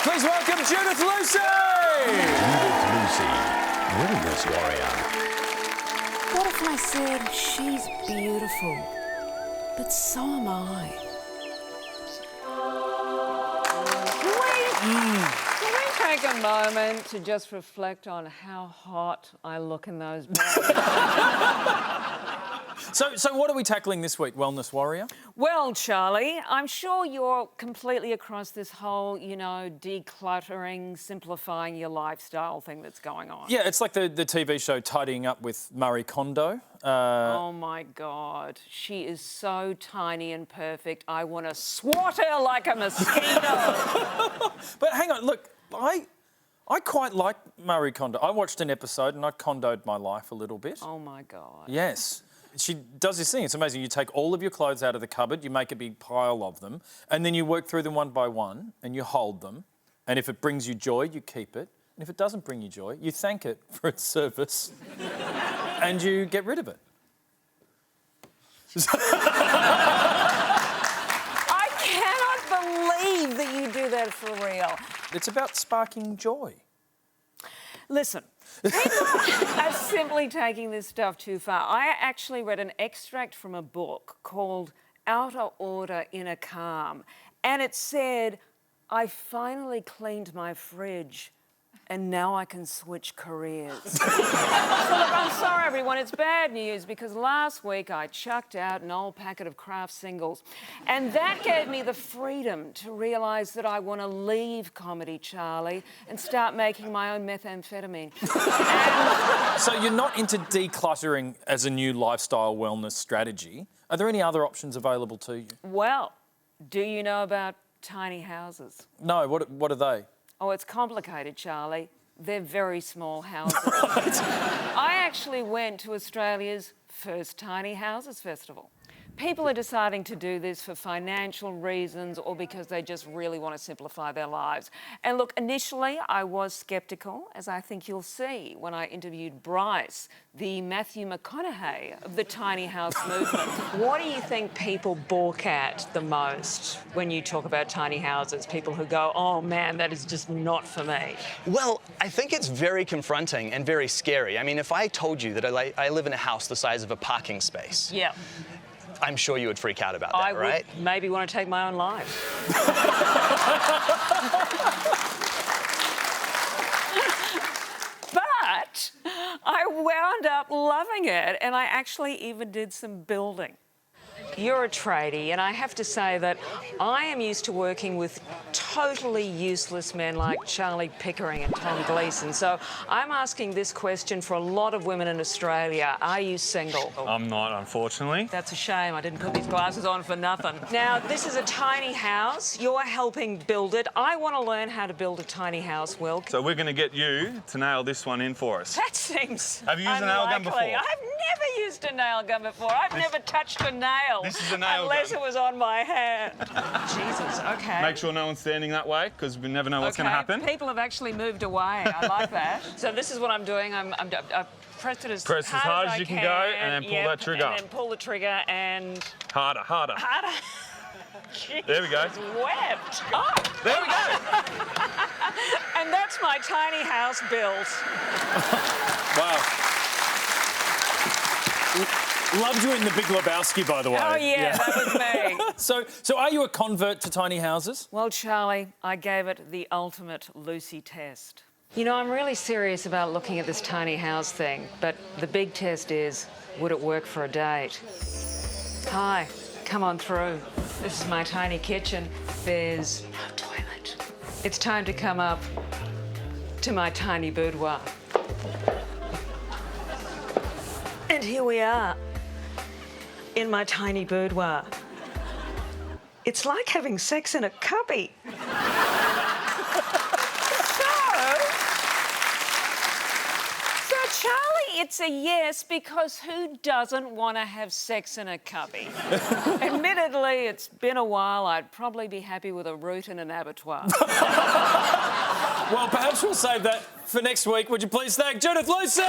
Please welcome Judith Lucy! Judith Lucy, wellness warrior. What if I said she's beautiful, but so am I? Can we take a moment to just reflect on how hot I look in those bras? So what are we tackling this week, Wellness Warrior? Well, Charlie, I'm sure you're completely across this whole, decluttering, simplifying your lifestyle thing that's going on. Yeah, it's like the TV show Tidying Up with Marie Kondo. Oh, my God. She is so tiny and perfect. I want to swat her like a mosquito. But hang on, look, I quite like Marie Kondo. I watched an episode and I condoed my life a little bit. Oh, my God. Yes. She does this thing, it's amazing. You take all of your clothes out of the cupboard, you make a big pile of them, and then you work through them one by one, and you hold them, and if it brings you joy, you keep it, and if it doesn't bring you joy, you thank it for its service, and you get rid of it. I cannot believe that you do that for real. It's about sparking joy. Listen, people are simply taking this stuff too far. I actually read an extract from a book called Outer Order, Inner Calm, and it said, I finally cleaned my fridge and now I can switch careers. So look, I'm sorry, everyone, it's bad news because last week I chucked out an old packet of Kraft singles and that gave me the freedom to realise that I want to leave comedy, Charlie, and start making my own methamphetamine. So you're not into decluttering as a new lifestyle wellness strategy. Are there any other options available to you? Well, do you know about tiny houses? No, what are they? Oh, it's complicated, Charlie. They're very small houses. I actually went to Australia's first Tiny Houses Festival. People are deciding to do this for financial reasons or because they just really want to simplify their lives. And look, initially I was sceptical, as I think you'll see when I interviewed Bryce, the Matthew McConaughey of the tiny house movement. What do you think people balk at the most when you talk about tiny houses? People who go, oh man, that is just not for me. Well, I think it's very confronting and very scary. I mean, if I told you that I live in a house the size of a parking space, Yeah. I'm sure you would freak out about that, I right? would maybe want to take my own life. But I wound up loving it, and I actually even did some building. You're a tradie, and I have to say that I am used to working with totally useless men like Charlie Pickering and Tom Gleeson. So I'm asking this question for a lot of women in Australia. Are you single? I'm not, unfortunately. That's a shame. I didn't put these glasses on for nothing. Now, this is a tiny house. You're helping build it. I want to learn how to build a tiny house, Will. So we're going to get you to nail this one in for us. That seems Have you used a nail gun unlikely. before? I've never used a nail gun before. I've never touched a nail. This is a nail unless gun. it was on my hand. Jesus, OK. Make sure no one's standing that way, because we never know what's going to happen. People have actually moved away. I like that. So this is what I'm doing. I've pressed it as hard as you can go, and then pull that trigger. And then pull the trigger and... Harder, harder. Harder. Jesus, There we go. Wept. Oh, There we go. and that's my tiny house built. Wow. Loved you in The Big Lebowski, by the way. Oh, yeah, that was me. So are you a convert to tiny houses? Well, Charlie, I gave it the ultimate Lucy test. You know, I'm really serious about looking at this tiny house thing, but the big test is, would it work for a date? Hi, come on through. This is my tiny kitchen. There's no toilet. It's time to come up to my tiny boudoir. And here we are, in my tiny boudoir. It's like having sex in a cubby. So, Charlie, it's a yes because who doesn't want to have sex in a cubby? Admittedly, it's been a while. I'd probably be happy with a root in an abattoir. Well, perhaps we'll save that for next week. Would you please thank Judith Lucy?